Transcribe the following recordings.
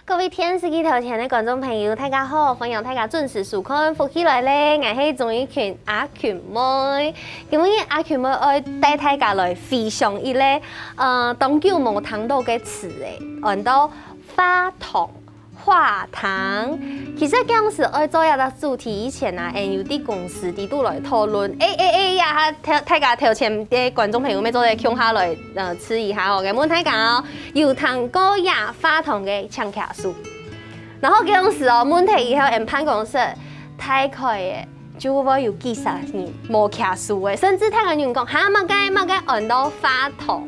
各位电視機頭前的觀眾朋友，大家好，歡迎大家準時收看福起來咧，我係鍾意群阿群妹。今日阿群妹愛帶大家來分享一個當久無聽到嘅詞誒，按到花筒。化糖，其實嗰陣時愛做一個主題以前啊，有啲公司啲都來討論，呀，大家頭前啲觀眾朋友咪做嚟共下來試一下哦，咁問大家哦，有糖果呀化糖嘅唱卡數，然後嗰陣時哦，問題以後人辦公室太快嘅，就會有幾十年冇卡數嘅，甚至聽人講嚇乜嘅按到化糖。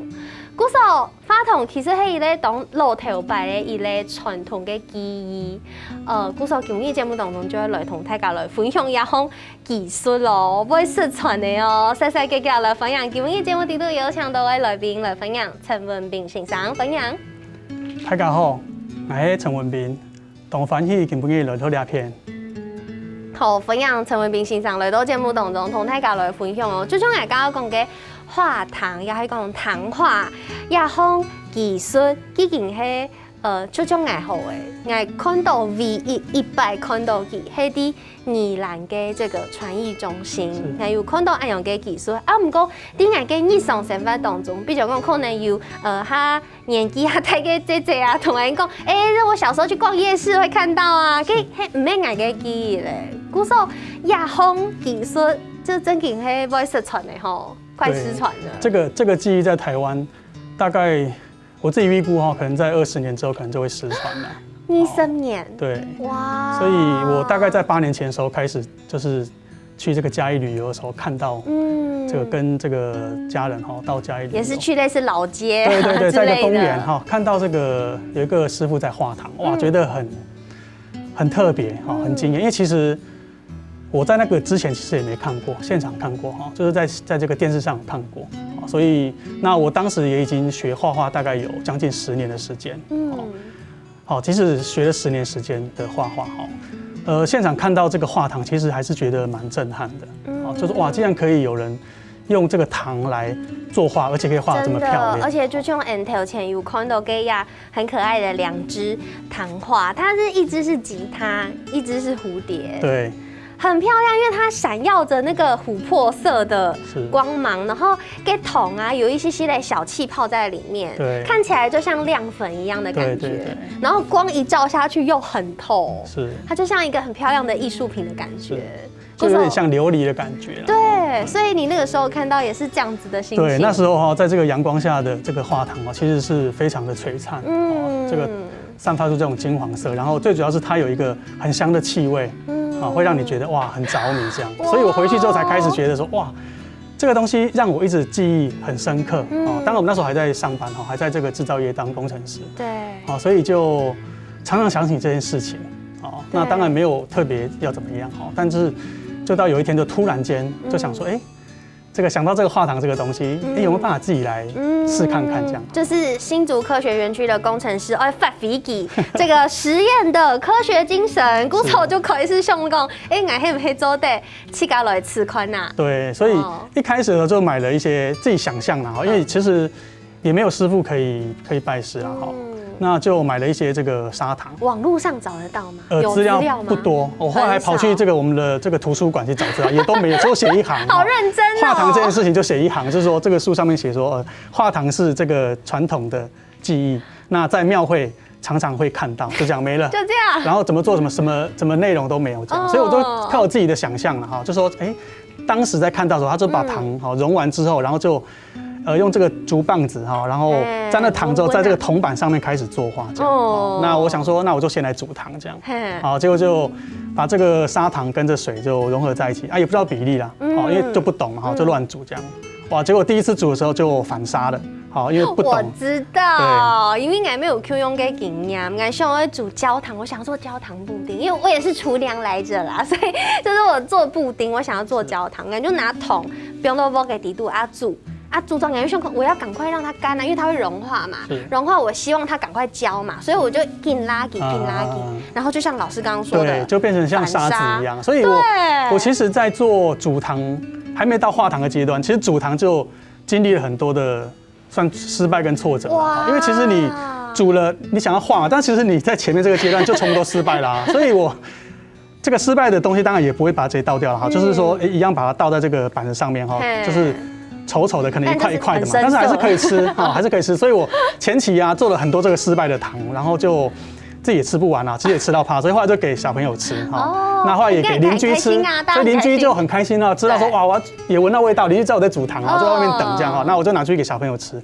古時候花筒其實係一個當老頭擺嘅一個傳統嘅技藝。古時候今日節目當中就會來同大家來分享一項技術咯，會失傳嘅哦。細細嘅來分享，今日節目都有請到位來賓來分享，陳文彬先生分享。大家好，我係陳文彬，同歡喜今日來到呢片。好，分享陳文彬先生來到節目當中同大家來分享哦，就像我剛剛講嘅。化糖也係講糖化，也項技術，已經係最種愛好誒。我看到唯一擺看到佢係啲宜蘭嘅這個傳藝中心，我有看到咁樣嘅技術。啊，唔過啲我嘅日常生活當中，比如講可能有他年紀下大嘅姐姐啊，同人講，我小時候去逛夜市會看到啊，佢係唔係我嘅記憶咧？故說也項技術，就真係係會失傳嘅吼。快失傳了。這個記憶在台灣，大概我自己預估哈，可能在20年之後，可能就會失傳了。20年。對。哇。所以我大概在8年前的時候開始，就是去這個嘉義旅遊的時候，看到，這個跟這個家人哈到嘉義旅遊。也是去類似老街。對，在一個公園哈，看到這個有一個師傅在化糖，哇，覺得很特別哈，很驚豔，因為其實。我在那個之前其實也沒看過，現場看過哈，就是在這個電視上有看過，所以那我當時也已經學畫畫，大概有將近10年的時間，好，即使學了10年時間的畫畫哈，現場看到這個化糖，其實還是覺得蠻震撼的，就是哇，竟然可以有人用這個糖來作畫，而且可以畫得這麼漂亮，而且就像頭前有看到嘅呀，很可愛的2隻糖畫，它是一隻是吉他，一隻是蝴蝶，對。很漂亮，因為它閃耀着那個琥珀色的光芒，然後給桶啊有一些的小氣泡在裡面，看起來就像亮粉一樣的感覺。對，然後光一照下去又很透，是它就像一個很漂亮的藝術品的感覺，就有點像琉璃的感覺。對，所以你那個時候看到也是這樣子的心情。對，那時候哈，在這個陽光下的這個化糖啊，其實是非常的璀璨，這個散發出這種金黃色，然後最主要是它有一個很香的氣味。會讓你覺得哇很着迷這樣，所以我回去之後才開始覺得說哇，這個東西讓我一直記憶很深刻。當然我們那時候還在上班哈，還在這個製造業當工程師。對。所以就常常想起這件事情。那當然沒有特別要怎麼樣哈，但是就到有一天就突然間就想說，這個想到這個化糖這個東西，有沒有辦法自己來試看看這樣？就是新竹科學園區的工程師發揮起這個實驗的科學精神，古時候就可以是想講，我係唔係做得自己來試看吶？對，所以一開始的時候就買了一些自己想象啦，因為其實也沒有師傅可以拜師啦，哈。那就買了一些這個砂糖，網絡上找得到嗎？資料不多，我後來跑去這個我們的這個圖書館去找資料，也都沒有，只有寫一行。好認真哦！化糖這件事情就寫一行，就是說這個書上面寫說，化糖是這個傳統的技藝，那在廟會常常會看到，就這樣沒了，就這樣。然後怎麼做什麼內容都沒有這樣，所以我都靠我自己的想象了哈，就說當時在看到的時候，他就把糖融完之後，然後就。用這個竹棒子哈，然後沾了糖之後，在這個銅板上面開始作畫這樣。那我想說，那我就先來煮糖這樣。好，結果就把這個砂糖跟着水就融合在一起啊，也不知道比例啦，好，因為就不懂嘛，哈，就亂煮這樣。哇，結果第一次煮的時候就反殺了，好，因為不懂。我知道，因為我沒有 Q 用嘅經驗，我想我煮焦糖，我想做焦糖布丁，因為我也是廚娘來着啦，所以就是我做布丁，我想要做焦糖，我就拿桶不用多煲給底度啊煮。煮裝感覺我要趕快讓它乾啊，因為它會融化嘛。融化，我希望它趕快焦嘛，所以我就緊拉緊，然後就像老師剛剛說的，對，就變成像沙子一樣。所以我其實在做煮糖還沒到化糖的階段，其實煮糖就經歷了很多的算失敗跟挫折。因為其實煮了你想要化嘛，但其实你在前面这个阶段就全部都失败啦，所以我这个失败的东西当然也不会把它直接倒掉了哈，就是说一样把它倒在这个板子上面哈，就是丑丑的可能一块一块的嘛，但是还是可以吃哈，还是可以吃。所以我前期啊做了很多这个失败的糖，然后就自己也吃不完啊，其实也吃到怕，所以后来就给小朋友吃哈，那后来也给邻居吃，所以邻居就很开心啊，知道说哇我也闻到味道，邻居知道我在煮糖，然后就在外面等这样哈，那我就拿出去给小朋友吃。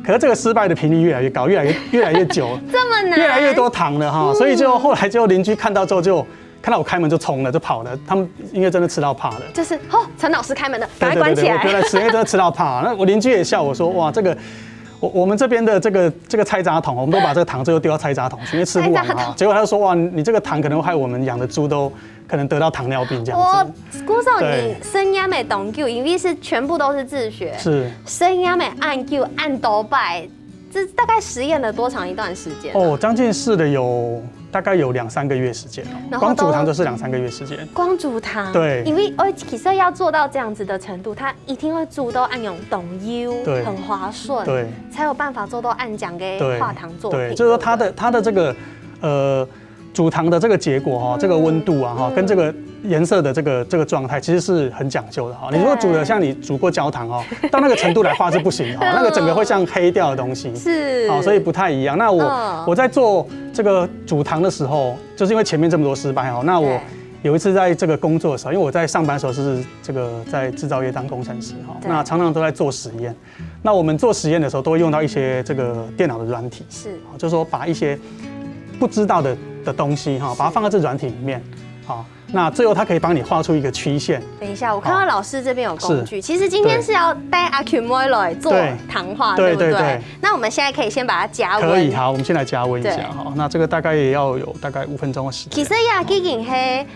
可是这个失败的频率越来越高，越来越久，这么难，越来越多糖了哈，所以就后来就邻居看到之后就看到我开门就冲了，就跑了。他们因为真的吃到怕了，就是陈老师开门的，赶快关起来。我不要来吃，因为真的吃到怕。那我邻居也笑我说，哇，这个我们这边的这个菜渣桶，我们都把这个糖最后丢到菜渣桶去，因为吃不完哈。结果他就说，哇，你这个糖可能害我们养的猪都可能得到糖尿病这样子。姑嫂，你生涯美懂救，因为是全部都是自学，是生涯美按救按多拜。这大概实验了多长一段时间？哦，将近试了大概有2、3个月时间哦，光煮糖就是2、3个月时间。光煮糖，对，因为其实要做到这样子的程度，它一定会煮到按用懂优，对，很滑顺，对，才有办法做到按讲给化糖作品。对，就是说它的这个煮糖的这个结果哈，这个温度啊哈，跟这个颜色的这个状态，其实是很讲究的哈。你如果煮的像你煮过焦糖哦，到那个程度来画是不行的，那个整个会像黑掉的东西，是，所以不太一样。那我在做这个煮糖的时候，就是因为前面这么多失败哈，那我有一次在这个工作的时候，因为我在上班的时候是这个在制造业当工程师哈，那常常都在做实验。那我们做实验的时候，都会用到一些这个电脑的软体，是，就是说把一些不知道的东西哈，把它放在这软体里面，好，那最后它可以帮你画出一个曲线。等一下，我看到老师这边有工具，其实今天是要带阿 Q 妹来做糖化，对不对？那我们现在可以先把它加温。可以，好，我们先来加温一下哈。那这个大概也要有大概5分钟的时间。其实呀，毕竟嘿，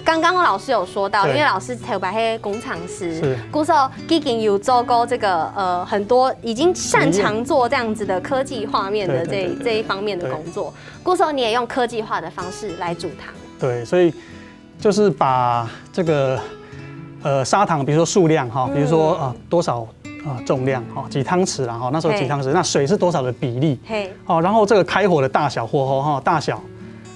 刚刚老师有说到，因为老师头白黑工程师，故说已经有做过这个很多已经擅长做这样子的科技画面的这一方面的工作。故说你也用科技化的方式来煮糖。对，所以就是把这个砂糖，比如说数量哈，比如说多少重量哈，几汤匙啦哈，那时候几汤匙，那水是多少的比例，好，然后这个开火的大小火候哈大小，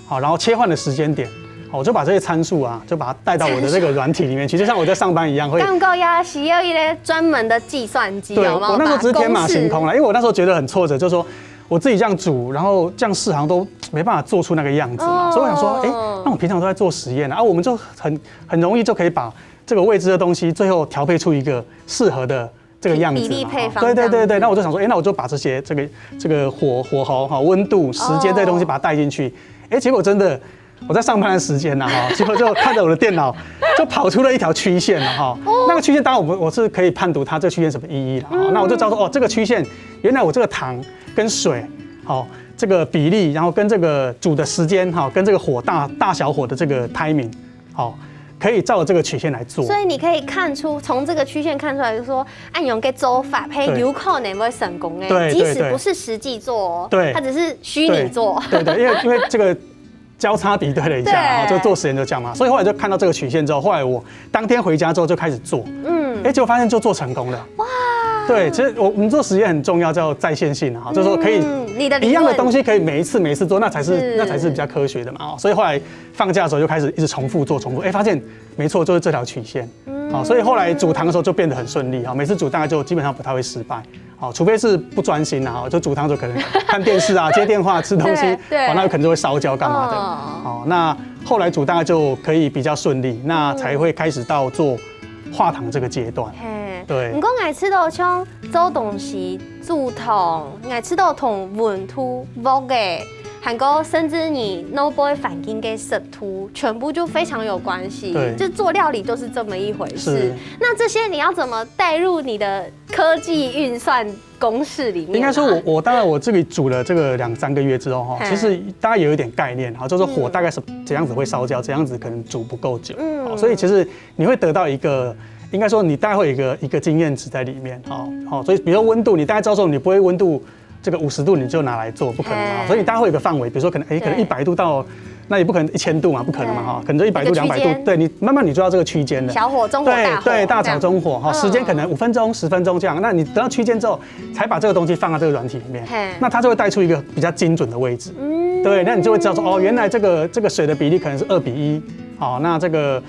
好，然后切换的时间点。我就把这些参数啊，就把它带到我的这个软体里面去，就像我在上班一样，会。刚够呀，需要一个专门的计算机。对，我那时候只是天马行空了，因为我那时候觉得很挫折，就是说我自己这样煮，然后这样试好像都没办法做出那个样子嘛，所以我想说，那我平常都在做实验啊，我们就很容易就可以把这个未知的东西，最后调配出一个适合的这个样子。比例配方。对，那我就想说，那我就把这些这个火候哈、温度、时间这些东西把它带进去，结果真的。我在上班的时间呢，哈，结果就看着我的电脑，就跑出了一条曲线了，哈。那个曲线当然我是可以判读它这个曲线什么意义了，那我就知道说，这个曲线原来我这个糖跟水，好，这个比例，然后跟这个煮的时间，哈，跟这个火大小火的这个 timing， 好，可以照着这个曲线来做。所以你可以看出，从这个曲线看出来，说按用个做法，配有可能会成功哎，即使不是实际做，对，它只是虚拟做。对，因为这个。交叉比对了一下，就做实验就这样嘛，所以后来就看到这个曲线之后，后来我当天回家之后就开始做，结果发现就做成功了。哇！对，其实我们做实验很重要，叫在线性啊，就是说可以一样的东西可以每一次做，那才是比较科学的嘛。所以后来放假的时候就开始一直重复做，发现没错，就是这条曲线。所以后来煮糖的时候就变得很顺利啊，每次煮大概就基本上不太会失败。好，除非是不专心啊，就煮汤就可能看电视啊、接电话、吃东西，那可能就会烧焦干嘛的。好，那后来煮大概就可以比较顺利，那才会开始到做化糖这个阶段。对。不过爱吃到像做东西、煮汤，爱吃到同温度、温度。韩国甚至你 no boy 反应跟食图全部就非常有关系，就做料理就是这么一回事。那这些你要怎么带入你的科技运算公式里面？应该说我当然我这里煮了这个2、3个月之后哈，其实大概有一点概念哈，就是火大概是怎样子会烧焦，怎样子可能煮不够久，所以其实你会得到一个。应该说，你大概会有一个经验值在里面，好，所以比如说温度，你大概知道说你不会温度这个50度你就拿来做，不可能啊，所以你大概会有个范围，比如说可能100度到那也不可能1000度嘛，不可能嘛哈，可能就100度、200度，对你慢慢你就到这个区间了。小火、中火、大火，对，大炒中火哈，时间可能5分钟、10分钟这样。那你等到区间之后，才把这个东西放到这个软体里面，那它就会带出一个比较精准的位置。对，那你就会知道说哦，原来这个水的比例可能是2:1，好，那这个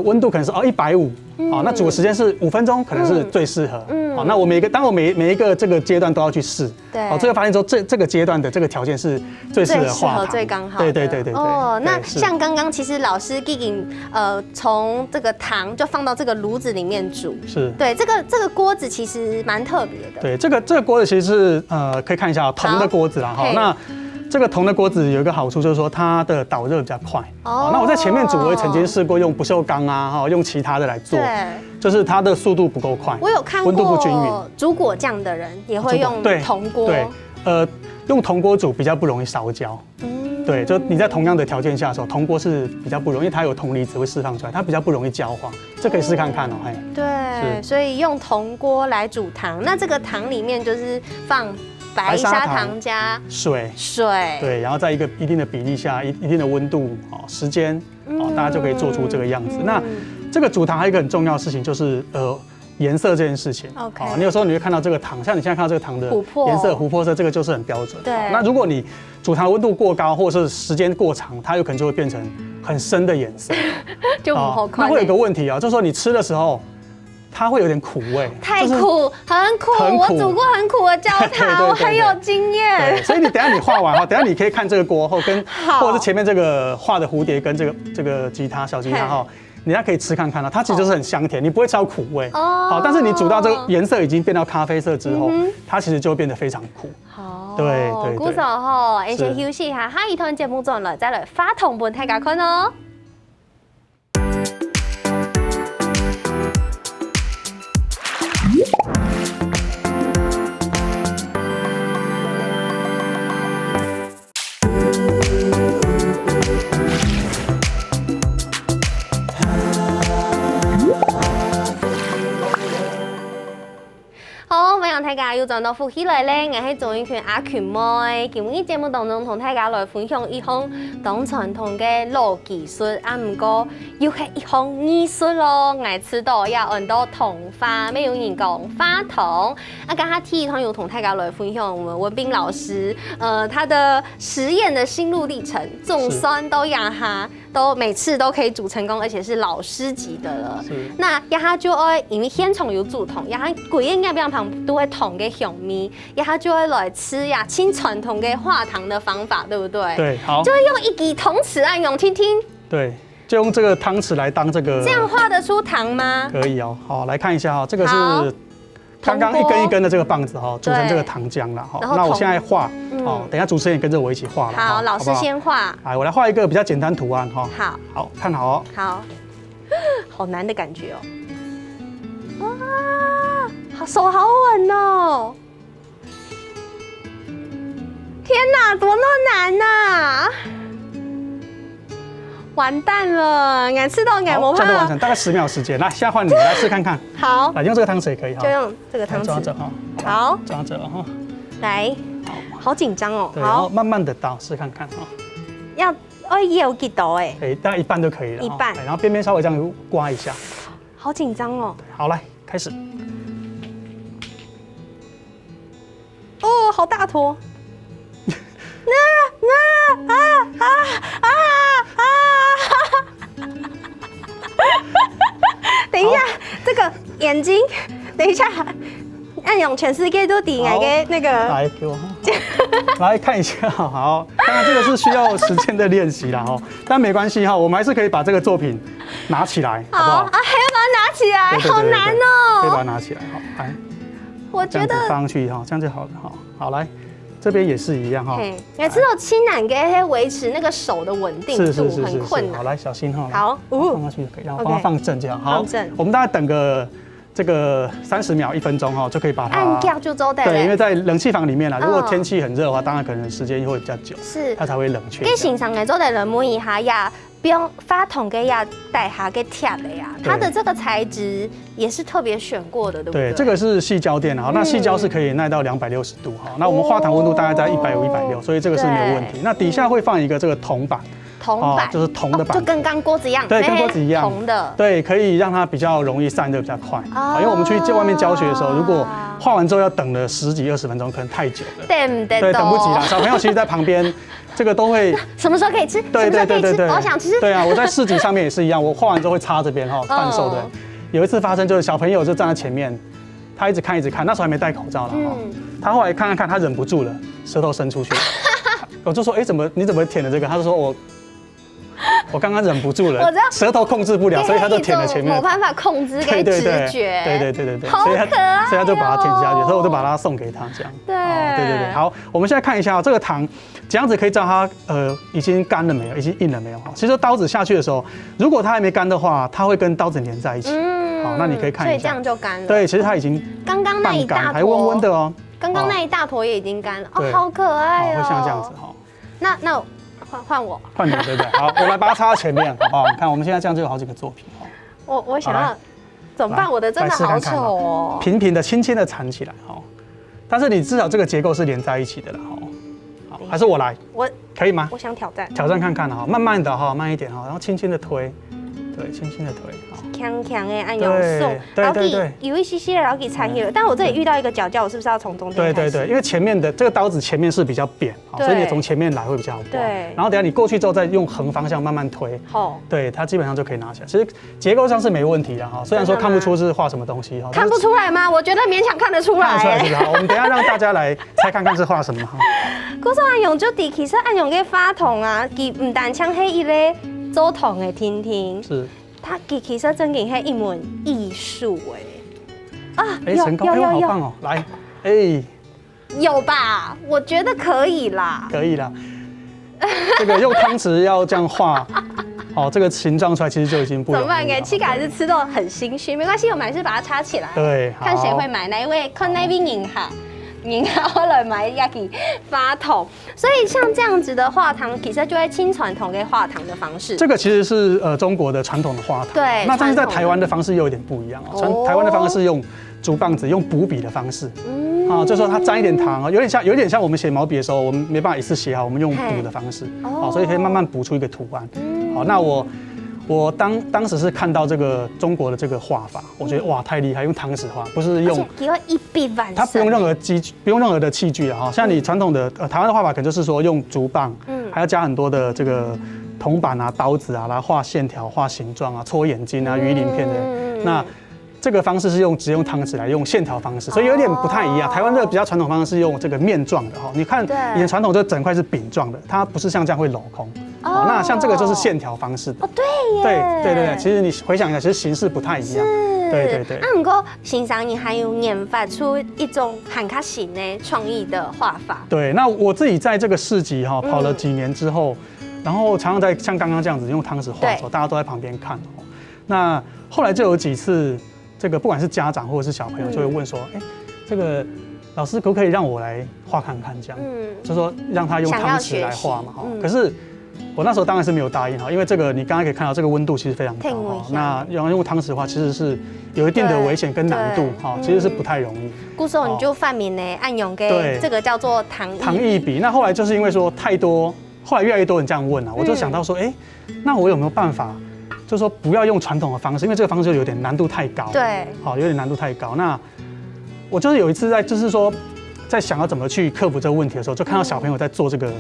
温度可能是150，好，那煮的时间是5分钟，可能是最适合。好，那我每一个这个阶段都要去试。对，好，这个发现说这个阶段的这个条件是最适合化糖，最刚好。对。哦，那像刚刚其实老师已经从这个糖就放到这个炉子里面煮。是。对，这个锅子其实蛮特别的。对，这个锅子其实是可以看一下铜的锅子啦。哈，那。这个铜的锅子有一个好处，就是说它的导热比较快。哦。那我在前面煮，我也曾经试过用不锈钢啊，哈，用其他的来做，就是它的速度不够快。我有看过，温度不均匀。煮果酱的人也会用铜锅。对，用铜锅煮比较不容易烧焦。对，就你在同样的条件下的时候，铜锅是比较不容易，因为它有铜离子会释放出来，它比较不容易焦化。这可以试看看哦，嘿。对，所以用铜锅来煮糖，那这个糖里面就是放。白砂糖加水，对，然后在一个一定的比例下，一定的温度、时间，大家就可以做出这个样子。那这个煮糖还有一个很重要的事情，就是颜色这件事情。OK，你有时候你会看到这个糖，像你现在看到这个糖的颜色琥珀色，这个就是很标准。对，那如果你煮糖温度过高，或者是时间过长，它有可能就会变成很深的颜色，就好看。那会有一个问题啊，就是说你吃的时候。它会有点苦味，太苦，很苦。我煮过很苦的焦糖，我很有经验。所以你等下你画完哈，等下你可以看这个锅后跟，或者是前面这个画的蝴蝶跟这个吉他小吉他哈，人家可以吃看看它其实就是很香甜，你不会吃到苦味。好，但是你煮到这个颜色已经变到咖啡色之后，它其实就会变得非常苦。好，对。鼓手吼，先休息一下，下一堂节目做完再来发糖本大家看哦。大家又轉到復起來咧，我係總一權阿權妹。今日節目當中同大家來分享一項當傳統嘅老技術，唔過又係一項藝術咯。我知道也按到同花，沒有人講花筒。剛才第一堂有同大家來分享我們文彬老師，他的實驗的心路歷程，總算都讓他都每次都可以煮成功，而且是老師級的了。那讓他就愛因為現場有煮桶，讓他貴應該邊旁都會桶嘅香味，然後就會來吃呀，親傳統嘅化糖的方法，對不對？對，好。就會用一支湯匙來用，聽聽。對，就用這個湯匙來當這個。這樣化得出糖嗎？可以哦，好，來看一下哈，這個是剛剛一根一根的這個棒子哈，煮成這個糖漿了哈。那我現在畫，好，等一下主持人也跟着我一起畫了。好，老師先畫。來，我來畫一個比較簡單圖案哈。好，好，看好哦。好，好難的感覺哦。哇，手好穩哦。天哪，怎麼那麼難啊？完蛋了，俺吃到俺我怕。这样就完成，大概10秒时间。来，现在换你来试看看。好，来用这个汤匙也可以哈。就用这个汤匙。抓着哈。好，抓着哈。来，好紧张哦。对，然后慢慢的倒，试看看哈。要也有几刀哎。对，大概一半就可以了。一半。然后边边稍微这样刮一下。好紧张哦。好，来开始。哦，好大坨。等一下，这个眼睛，等一下，按用全世界都抵来给那个。来给我，来看一下，好，当然这个是需要时间的练习啦哈，但没关系哈，我们还是可以把这个作品拿起来，好不好？啊，还要把它拿起来，好难哦。可以把它拿起来，好，来，我觉得放上去哈，这样就好了哈，好来。这边也是一样哈，你知道轻难给维持那个手的稳定度很困难。好，来小心哈。好，放上去就可以，然后帮它放正这样。好，放正。我们大概等个这个30秒1分钟哈，就可以把它按掉就走的。对，因为在冷气房里面啦，如果天气很热的话，当然可能时间会比较久，是它才会冷却。跟欣赏的做的人模一下呀。不用发筒给呀带下给贴的呀，它的这个材质也是特别选过的，对不对？对，这个是矽胶垫哈，那矽胶是可以耐到260度哈，那我们化糖温度大概在150、160，所以这个是没有问题。那底下会放一个这个铜板，铜板就是铜的板，就跟刚锅子一样，对，跟锅子一样，铜的，对，可以让它比较容易散热比较快。因为我们去外面教学的时候，如果画完之后要等了10几20分钟，可能太久了，对，等不及了。小朋友其实在旁边，这个都会什么时候可以吃？对，我想吃。对啊，我在市集上面也是一样，我画完之后会插这边贩售的。有一次发生就是小朋友就站在前面，他一直看，那时候还没戴口罩了他后来看，他忍不住了，舌头伸出去。我就说，你怎么舔的这个？他就说我刚刚忍不住了，舌头控制不了，所以他就舔了前面。没办法控制跟直觉。对，好可爱。所以他就把它舔下去，所以我就把它送给他这样。对。好，我们现在看一下这个糖，这样子可以知道它已经干了没有，已经硬了没有。其实刀子下去的时候，如果它还没干的话，它会跟刀子连在一起。好，那你可以看一下。所以这样就干了。对，其实它已经刚刚那一大坨还温温的哦。刚刚那一大坨也已经干了哦，好可爱哦。会像这样子哈。那换我，换你对不对？好，我来把它插到前面，好不好？你看我们现在这样就有好几个作品哦。我想要怎么办？我的真的好丑哦。平平的、轻轻的缠起来哈，但是你至少这个结构是连在一起的了哈。好，还是我来，可以吗？我想挑战看看哈，慢慢的哈，慢一点哈，然后轻轻的推，对，轻轻的推。强强的按用送，然后有一些些的，然后给拆开了。但我这里遇到一个角，我是不是要从中间开始？对，因为前面的这个刀子前面是比较扁，所以你从前面来会比较好。对。然后等下你过去之后，再用横方向慢慢推。好。对，它基本上就可以拿起来。其实结构上是没问题的哈，虽然说看不出是画什么东西哈。看不出来吗？我觉得勉强看得出来。看得出来是吧？我们等下让大家来猜看看是画什么哈。古时按用就其实按用个花筒啊，佢唔但像迄一个做筒的听听。是。它其实真嘅係一門藝術成功，好棒哦！來，有吧？我覺得可以啦。可以啦。這個用湯匙要這樣畫，這個形狀出來其實就已經不容易了。怎麼辦？給七卡還是吃到很心虛，沒關係，我們還是把它插起來。對，看誰會買哪一位，看那邊贏哈。後來買一個花筒，所以像這樣子的畫糖，其實就係清傳統嘅畫糖的方式。這個其實是中國的傳統的畫糖。對。那但是在台灣的方式又有點不一樣哦。台灣的方式是用竹棒子，用補筆的方式。就是說它沾一點糖有點像我們寫毛筆的時候，我們沒辦法一次寫好，我們用補的方式。所以可以慢慢補出一個圖案。好，那我當時是看到這個中國的這個畫法，我覺得哇太厲害，用湯匙畫，不是用，一筆完成，它不用任何的器具啊，像你傳統的台灣的畫法，可能就是說用竹棒，還要加很多的這個銅板啊、刀子啊來畫線條、畫形狀啊、搓眼睛啊、魚鱗片的，那這個方式是直接用湯匙來用線條方式，所以有點不太一樣。台灣的比較傳統方式是用這個面狀的哈，你看以前傳統就整塊是餅狀的，它不是像這樣會鏤空。那像這個就是線條方式的。對耶。對，其實你回想一下，其實形式不太一樣。對。那不過欣賞你還有研發出一種很較新的創意的畫法。對，那我自己在這個市集跑了幾年之後，然後常常在像剛剛這樣子用湯匙畫的時候，大家都在旁邊看。那後來就有幾次，這個不管是家長或者是小朋友就會問說，這個老師可不可以讓我來畫看看這樣？就說讓他用湯匙來畫嘛。可是我那時候當然是沒有答應哈，因為這個你剛剛可以看到這個溫度其實非常高哈，那用湯匙的話其實是有一定的危險跟難度哈，其實是不太容易。故時候你就發明呢按用給這個叫做糖藝筆。那後來就是因為說太多，後來越來越多人這樣問啊，我就想到說，那我有沒有辦法，就是說不要用傳統的方式，因為這個方式就有點難度太高。對，好，有點難度太高。那我就是有一次就是說在想要怎麼去克服這個問題的時候，就看到小朋友在做這個。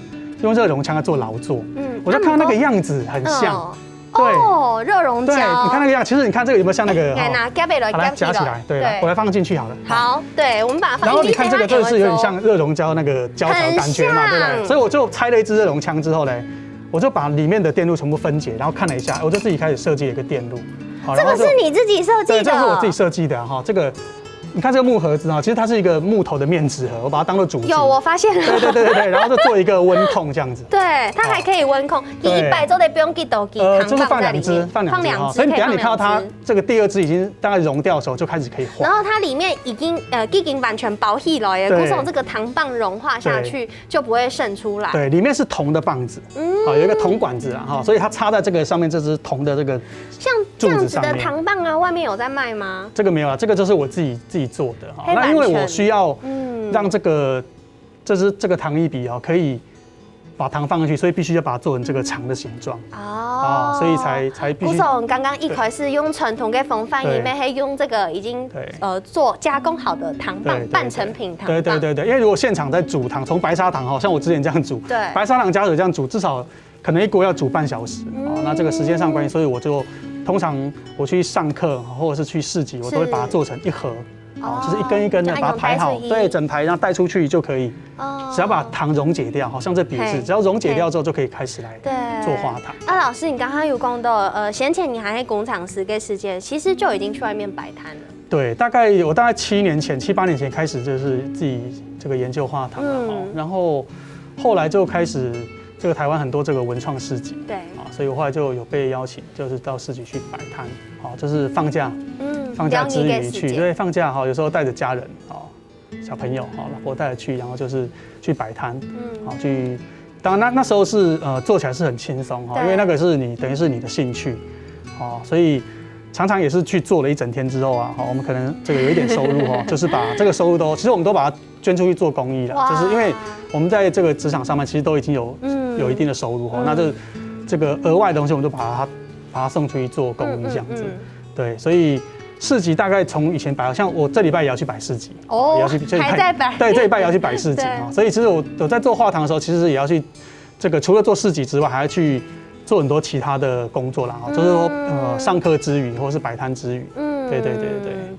用熱熔槍來做勞作，我就看到那個樣子很像，對，熱熔膠，對，你看那個樣，其實你看這個有沒有像那個？拿夾起來，把它夾起來，對，我來放進去好了。好，對，我們把它放進去。然後你看這個，就是有點像熱熔膠那個膠條感覺嘛，對不對？所以我就拆了一支熱熔槍之後呢，我就把裡面的電路全部分解，然後看了一下，我就自己開始設計了一個電路。這個是你自己設計的？對，這個是我自己設計的哈，這個。你看這個木盒子啊，其實它是一個木頭的面紙盒，我把它當做主機。有，我發現了。對，然後就做一個溫控這樣子。對，它還可以溫控。你100周的不用記豆記，就是放兩隻，放兩隻。所以等下你看到它這個第2支已經大概溶掉的時候，就開始可以畫。然後它裡面已經完全包起來了，故從這個糖棒融化下去就不會滲出來。對，裡面是銅的棒子，有一個銅管子啊，哈，所以它插在這個上面，這支銅的這個像這樣子的糖棒啊，外面有在賣嗎？這個沒有啊，這個就是我自己做的哈。那因為我需要讓這個糖藝筆可以把糖放进去，所以必须要把它做成这个长的形状。哦，所以才必须。古总刚刚一开始用传统的风范，里面还用这个已经做加工好的糖棒，半成品糖棒。对，因为如果现场在煮糖，从白砂糖哈，像我之前这样煮，对，白砂糖加水这样煮，至少可能一锅要煮半小时。哦，那这个时间上关系，所以我就通常我去上课或者是去市集，我都会把它做成一盒。哦，就是一根一根的把它排好，对，整排然后带出去就可以。哦，只要把糖溶解掉，好像这笔是，只要溶解掉之后就可以开始来做花糖。啊，老师，你刚刚有讲到，先前你还在工厂时的时间，其实就已经去外面摆摊了。对，我大概7年前、7、8年前开始就是自己这个研究花糖了，然后后来就开始这个台湾很多这个文创市集，对，啊，所以我后来就有被邀请，就是到市集去摆摊，好，就是放假。放假之余去，对，放假哈，有时候带着家人哦，小朋友哈，老婆带着去，然后就是去摆摊，好去。当然那时候是做起来是很轻松哈，因为那个是等于是你的兴趣，哦，所以常常也是去做了一整天之后啊，好，我们可能这个有一点收入哈，就是把这个收入其实我们都把它捐出去做公益了，就是因为我们在这个职场上面其实都已经有一定的收入哈，那这个额外的东西我们就把它送出去做公益这样子，对，所以。市集大概从以前摆，像我这礼拜也要去摆市集，也要去，还在摆，对，这礼拜也要去摆市集啊。所以其实我在做花糖的时候，其实也要去这个除了做市集之外，还要去做很多其他的工作啦，就是说上课之余或是摆摊之余，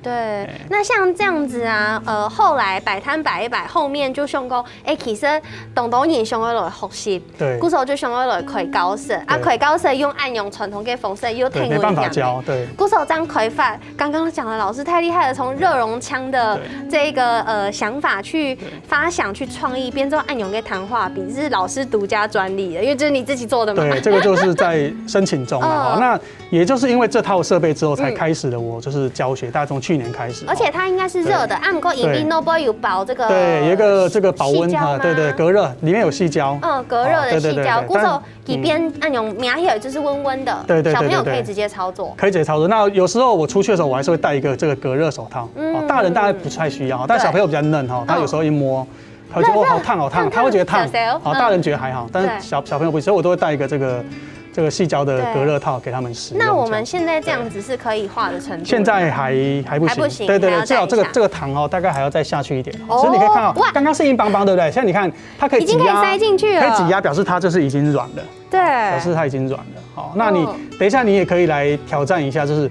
对。那像这样子啊，后来摆摊摆一摆，后面就想讲，其实东人想要来学习，对，古时候就想要来开教室，开教室用传统的方式又挺没办法教，对。古时候这样开发，刚刚讲的老师太厉害了，从热熔枪的这个想法去发想、去创意，变成按用给谈话笔，是老师独家专利的，因为这是你自己做的嘛。对，这个就是在申请中了。那也就是因为这套设备之后，才开始了我就是教学，大概从去年开始。而且它应该是热的，不过隐蔽 Noble 有保这个，对，有一个这个保温对，隔热，里面有矽胶，隔热的矽胶，故手里边按用苗叶就是温温的，对，小朋友可以直接操作，可以直接操作。那有时候我出去的时候，我还是会带一个这个隔热手套，大人大概不太需要，但小朋友比较嫩哈，他有时候一摸，他就好烫，他会觉得烫，好，大人觉得还好，但是小朋友不，所以我都会带一个这个矽胶的隔热套给他们使用。那我们现在这样子是可以画的程度？现在还不行，对，至少这个糖大概还要再下去一点。所以你可以看到，刚刚是硬邦邦，对不对？现在你看它可以挤压，已经可以塞进去了，可以挤压，表示它就是已经软了。对，表示它已经软了。好，那你等一下你也可以来挑战一下，就是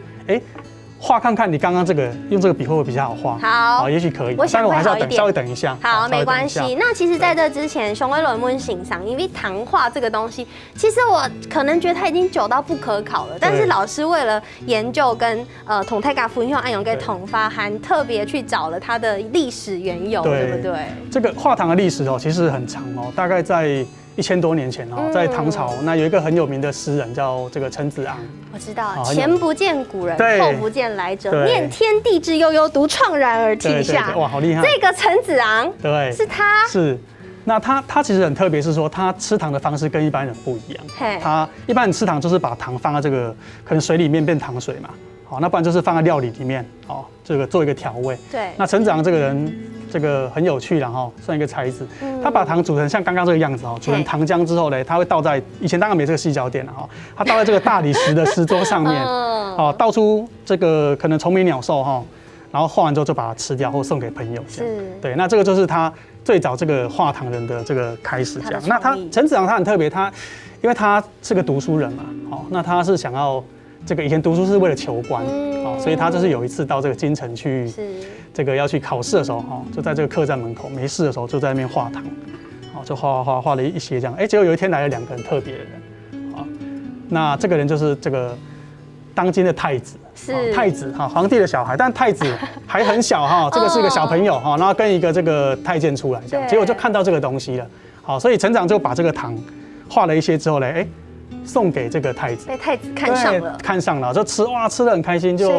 画看看你刚刚用这个笔会不会比较好画？好，也许可以，但是我还是要稍微等一下。好，没关系。那其实在这之前，熊威伦温欣赏，因为糖画这个东西，其实我可能觉得它已经久到不可考了。但是老师为了研究跟同泰嘎分享按用跟同发，还特别去找了它的历史缘由，对不对？这个画糖的历史其实很长大概在1000多年前在唐朝，那有一个很有名的诗人叫这个陈子昂。我知道，前不见古人，后不见来者，念天地之悠悠，独怆然而涕下。哇，好厉害！这个陈子昂，对，是他。是，那他其实很特别，是说他吃糖的方式跟一般人不一样。他一般人吃糖就是把糖放在这个可能水里面变糖水嘛，好，那不然就是放在料理里面，这个做一个调味。对。那陈子昂这个人。这个很有趣啦算一个才子。他把糖煮成像刚刚这个样子煮成糖浆之后呢，他会倒在以前当然没这个矽胶垫了他倒在这个大理石的石桌上面，倒出这个可能虫鸣鸟兽然后画完之后就把它吃掉或送给朋友。是，对，那这个就是他最早这个画糖人的这个开始这样。那陈子昂他很特别，因为他是个读书人嘛，那他是想要。这个以前读书是为了求官，所以他就是有一次到这个京城去，这个要去考试的时候，就在这个客栈门口没事的时候就在那边画糖，就画了一些这样，结果有一天来了2个很特别的人，那这个人就是这个当今的太子，太子皇帝的小孩，但太子还很小这个是一个小朋友然后跟一个这个太监出来这样，结果就看到这个东西了，好，所以陈长就把这个糖画了一些之后呢，送给这个太子，被太子看上了，就吃得很开心，就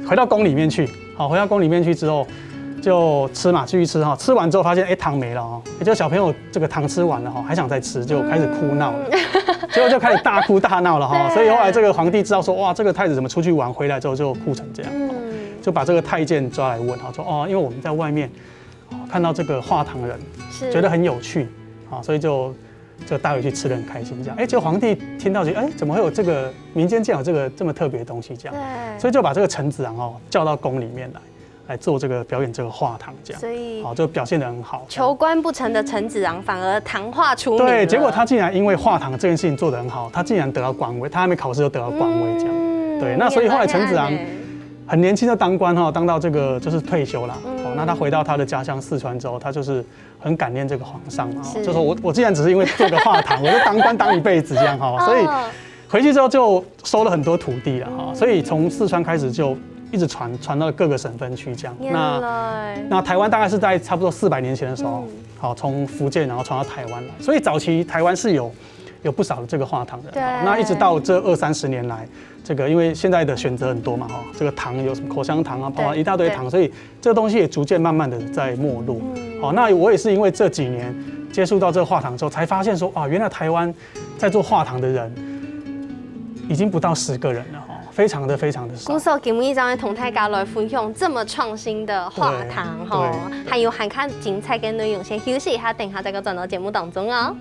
回到宫里面去。好，回到宫里面去之后，就吃嘛，继续吃吃完之后发现糖没了也就小朋友这个糖吃完了还想再吃，就开始哭闹了，结果就开始大哭大闹了所以后来这个皇帝知道说哇，这个太子怎么出去玩回来之后就哭成这样，就把这个太监抓来问说因为我们在外面看到这个画糖人，觉得很有趣所以就就带回去吃得很开心这样。结果皇帝听到觉得怎么会有这个民间竟然有这个这么特别的东西这样，所以就把这个臣子昂叫到宫里面来做这个表演这个画堂这样，所以就表现得很好。求官不成的陈子昂反而堂画出名了。对，结果他竟然因为画堂这件事情做得很好，他竟然得到官位，他还没考试就得到官位这样。对，那所以后来陈子昂很年轻就当官当到这个就是退休了。那他回到他的家乡四川之后，他就是很感念这个皇上就说我既然只是因为做个画堂，我就当官当一辈子这样所以回去之后就收了很多土地了所以从四川开始就一直传到各个省份去这样。那台湾大概是在差不多400年前的时候，从福建然后传到台湾来，所以早期台湾是有不少的这个画堂的。那一直到这20-30年来，这个因为现在的选择很多嘛这个糖有什么口香糖泡泡一大堆糖，所以这个东西也逐渐慢慢的在没落。那我也是因为这几年接触到这个画堂之后，才发现说原来台湾在做画堂的人已经不到10个人了非常的少。鼓手今日将同大家来分享这么创新的画堂还有很看精彩的内容，先休息一下，等下再转到节目当中哦。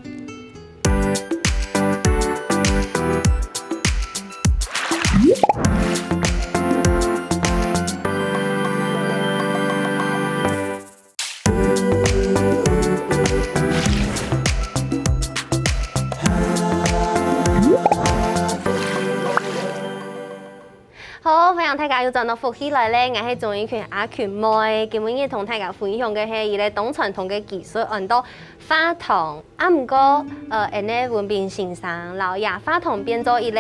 好，欢迎大家又转到福起来咧，我是钟英权阿权妹，今日同大家分享嘅係伊個當傳統嘅技術，按到花筒，唔過呢文彬先生，然後也花筒變做伊個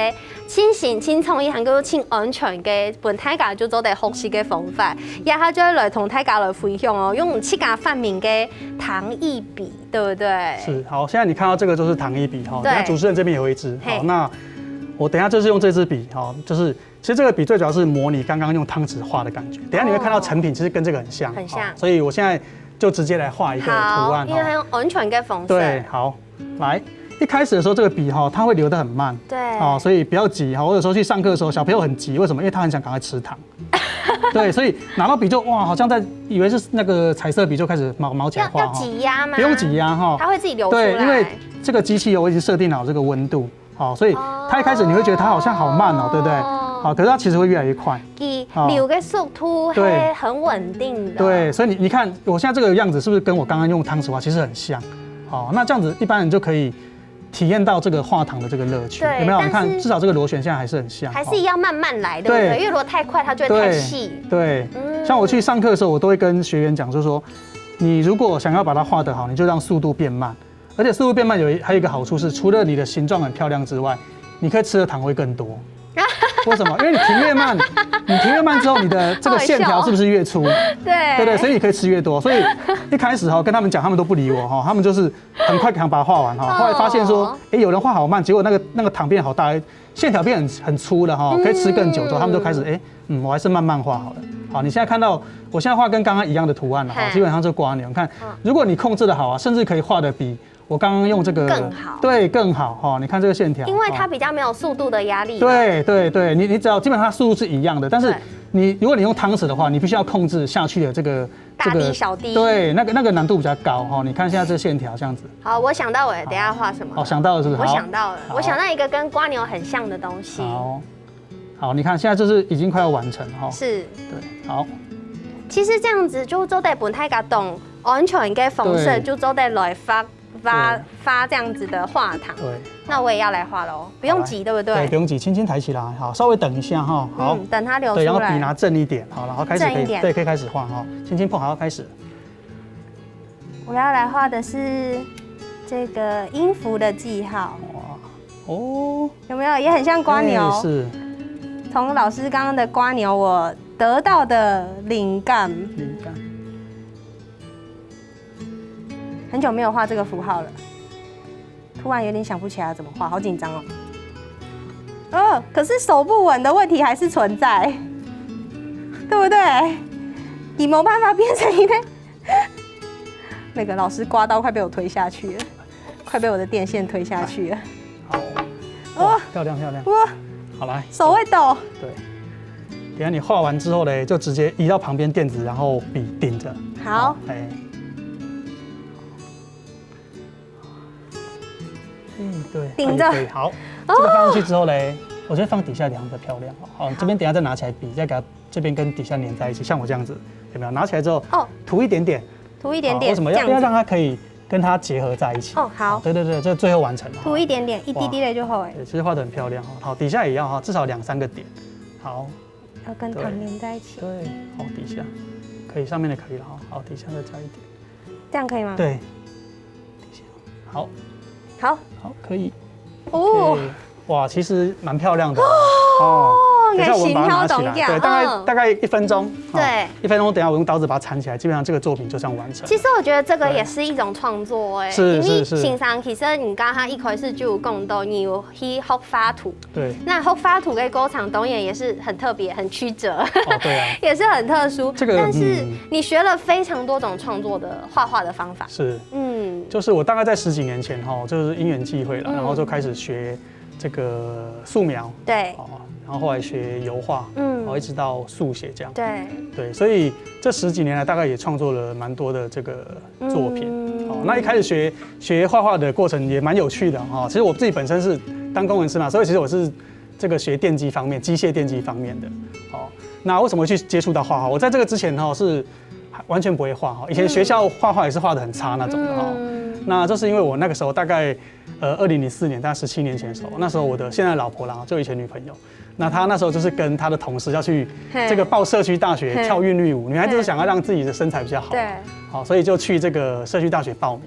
輕型、輕創意，還有輕安全嘅，本大家就做得學習嘅方法，也下再來同大家來分享用七家發明嘅糖藝筆，對不對？是，好，現在你看到這個就是糖藝筆哈，等下主持人這邊有一支，好，那我等下就是用這支筆，就是。其實這個筆最主要是模擬剛剛用湯匙畫的感覺。等下你會看到成品，其實跟這個很像。很像。所以我現在就直接來畫一個圖案。因為它用安全嘅方式。對，好，來，一開始的時候，這個筆它會流得很慢。對。所以不要急。我有時候去上課的時候，小朋友很急，為什麼？因為他很想趕快吃糖。對，所以拿到筆就哇，好像在以為是那個彩色筆就開始毛起來畫。要擠壓嗎？不用擠壓哈。它會自己流出來。對，因為這個機器我已經設定好這個溫度，所以它一開始你會覺得它好像好慢對不對？好，可是它其實會越來越快。流的速度會很穩定的。對，所以你看我現在這個樣子，是不是跟我剛剛用湯匙畫其實很像？好，那這樣子一般人就可以體驗到這個畫糖的這個樂趣，有沒有？你看，至少這個螺旋現在還是很像。還是要慢慢來，對不對？因為如果太快，它就會太細。對，像我去上課的時候，我都會跟學員講，就是說，你如果想要把它畫得好，你就讓速度變慢。而且速度變慢還有一個好處是，除了你的形狀很漂亮之外，你可以吃的糖會更多。為什麼？因為你停越慢之後，你的這個線條是不是越粗？對，所以你可以吃越多。所以一開始跟他們講，他們都不理我他們就是很快想把它畫完後來發現說，有人畫好慢，結果那個糖變好大，線條變很粗了可以吃更久之後，他們就開始我還是慢慢畫好了。好，你現在看到我現在畫跟剛剛一樣的圖案了基本上就蝸牛。你看，如果你控制得好甚至可以畫得比我剛剛用這個更好，對，更好你看這個線條，因為它比較沒有速度的壓力。對，你只要基本上它速度是一樣的，但是如果你用湯匙的話，你必須要控制下去的這個大滴小滴，對，那個難度比較高你看現在這線條這樣子。好，我想到等一下畫什麼？想到了是不是？我想到了，我想到一個跟蝸牛很像的東西。好，你看現在就是已經快要完成是，對，好。其實這樣子就做得本太個懂安全嘅方式，就做得來發這樣子的畫糖。對，那我也要來畫嘍，不用急，對不對？對，不用急，輕輕抬起來，好，稍微等一下好，等它流出來。對，然後筆拿正一點，好，然後開始可以，對，可以開始畫輕輕碰，好，開始。我要來畫的是這個音符的記號。有沒有？也很像蝸牛。是。從老師剛剛的蝸牛，我得到的靈感。很久沒有畫這個符號了，突然有點想不起來怎麼畫，好緊張哦。可是手不穩的問題還是存在，對不對？你沒辦法變成一個那個老師刮刀快被我推下去了，快被我的電線推下去了。好，漂亮。哇，好來，手會抖。對，等下你畫完之後呢，就直接移到旁邊墊子，然後筆頂着。好，对，顶着可以。好，这个放上去之后嘞，我觉得放底下凉的漂亮。好，这边等一下再拿起来比，再给它这边跟底下粘在一起，像我这样子，有没有？拿起来之后，涂一点点，涂一点点。为什么要让它可以跟它结合在一起？哦，好。对对对，这最后完成了。涂一点点，一滴滴的就好哎。对，其实画得很漂亮。好，底下也要至少2、3个点。好，要跟糖粘在一起。对，好，底下可以，上面的可以了哈。好，底下再加一点。这样可以吗？对，底下好，可以。哦，哇，其实蛮漂亮的哦。等一下我们把它拿起来，对，大概1分钟，对，1分钟。等一下我用刀子把它缠起来，基本上这个作品就这样完成。其实我觉得这个也是一种创作哎，是。因为欣赏其实你刚刚一开始就有讲到你有去学画图，对，那学画图跟歌唱导演也是很特别、很曲折，对啊，也是很特殊。这个，但是你学了非常多种创作的画画的方法，是，就是我大概在10几年前就是因缘际会了，然后就开始学这个素描，对。然后后来学油画，然后一直到速写这样，对，所以这10几年来大概也创作了蛮多的这个作品。那一开始学画画的过程也蛮有趣的哈。其实我自己本身是当工程师嘛，所以其实我是这个学电机方面、机械电机方面的。那为什么会去接触到画画？我在这个之前是完全不会画哈，以前学校画画也是画得很差那种的哈。那这是因为我那个时候大概2004年，大概17年前的时候，那时候我的现在的老婆啦，就以前女朋友。那她那时候就是跟她的同事要去这个报社区大学跳韵律舞，女孩子想要让自己的身材比较好，对，好，所以就去这个社区大学报名。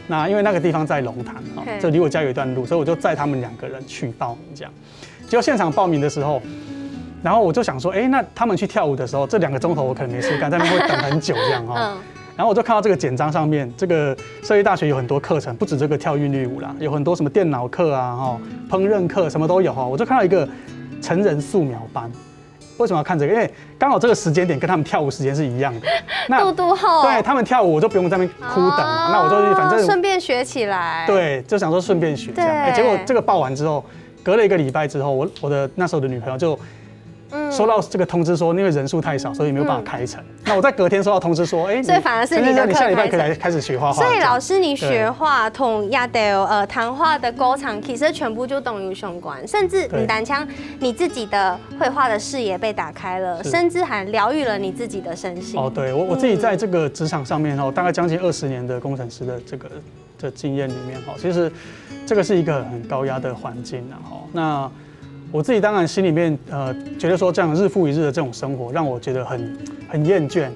那因为那个地方在龙潭，就离我家有一段路，所以我就载他们2个人去报名这样。结果现场报名的时候，然后我就想说，那他们去跳舞的时候，这2个钟头我可能没事干，在那边会等很久这样然后我就看到这个简章上面，这个社区大学有很多课程，不止这个跳韵律舞啦，有很多什么电脑课啊、烹饪课，什么都有我就看到一个成人素描班。为什么要看这个？因为刚好这个时间点跟他们跳舞时间是一样的。肚肚后。对，他们跳舞我就不用在那边哭等嘛，那我就反正顺便学起来。对，就想说顺便学这样。结果这个报完之后，隔了1个礼拜之后，我的那时候的女朋友就收到这个通知说，因为人数太少，所以没有办法开成。那我在隔天收到通知说，所以反而是你的课下礼拜可以来开始学画画。所以老师，你学画同亚的谈话的歌唱，其实全部就等于相关，甚至你单枪你自己的绘画的视野被打开了，甚至还疗愈了你自己的身心。对我自己在这个职场上面大概将近20年的工程师的这经验里面其实这个是一个很高压的环境那我自己当然心里面觉得说这样日复一日的这种生活让我觉得很厌倦，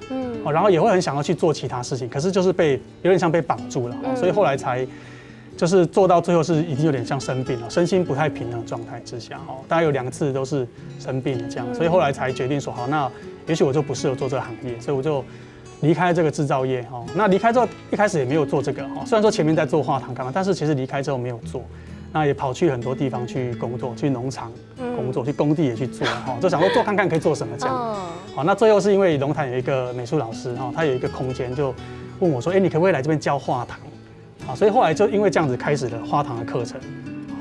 然后也会很想要去做其他事情，可是就是有点像被绑住了，所以后来才就是做到最后是已经有点像生病了，身心不太平衡的状态之下大概有2次都是生病了这样，所以后来才决定说好，那也许我就不适合做这个行业，所以我就离开这个制造业那离开之后一开始也没有做这个虽然说前面在做画堂干嘛，但是其实离开之后没有做。那也跑去很多地方去工作，去农场工作，去工地也去做就想说做看看可以做什么这样。那最后是因为龙潭有一个美术老师他有一个空间，就问我说，你可不可以来这边教画堂？所以后来就因为这样子开始了画堂的课程。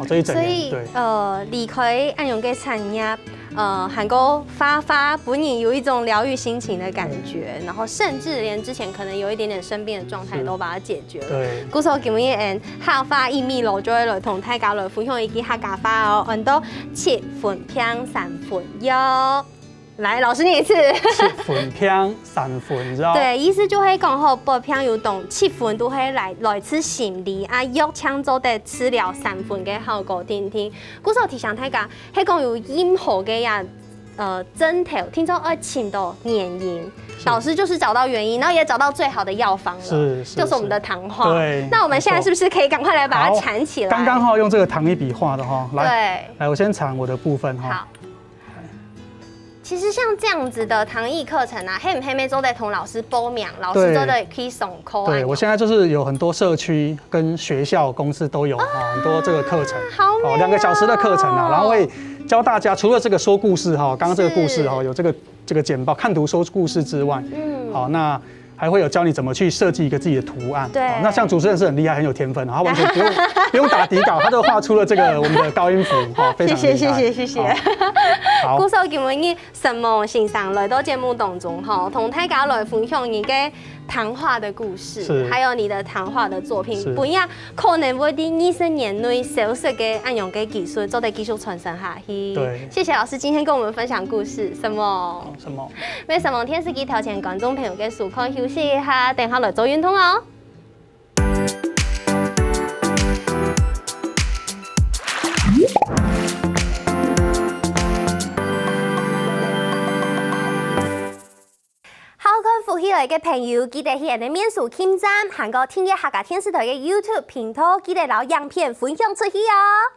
这一整年，对，离开安永嘅产业，韩国发本人有一种疗愈心情的感觉，然后甚至连之前可能有一点点生病的状态都把它解决了。对，故所今日客家意味路就會來同大家來分享一啲客家話很多7分拼3分腰。来，老师念一次。7分拼3分，你知道？对，意思就会讲好，不拼有动7分都会来自心理啊，药抢走的治疗3分嘅效果听听。故所提醒大家，係講有任何嘅呀針頭，聽說請到原因。老師就是找到原因，然後也找到最好的藥方了，就是我們的糖畫。對，那我們現在是不是可以趕快來把它纏起來？剛好用這個糖一筆畫的來，我先纏我的部分好。其實像這樣子的糖藝課程啊，黑唔黑妹都在同老師報名，老師都在可以送課。對，我現在就是有很多社區跟學校、公司都有很多這個課程，好2個小時的課程然後會教大家除了這個說故事剛剛這個故事有這個簡報看圖說故事之外，好，那还会有教你怎么去设计一个自己的图案。对那像主持人是很厉害，很有天分，他完全不用打底稿，他就画出了这个我们的高音符，非常厉害。谢谢。好，鼓手今日什么先生来到节目当中哈，同大家来分享你嘅谈话的故事，还有你的谈话的作品，不一样，可能会在20年内小小嘅按样嘅技术，做得继续传承下去。对，谢谢老师今天跟我们分享故事。什么？为什么电视机头前观众朋友嘅舒康休息一下，等下来做运动哦。福起來嘅朋友，記得去人哋面書網站，韓國聽嘅客家電視台嘅 YouTube 頻道，記得攞影片分享出去哦。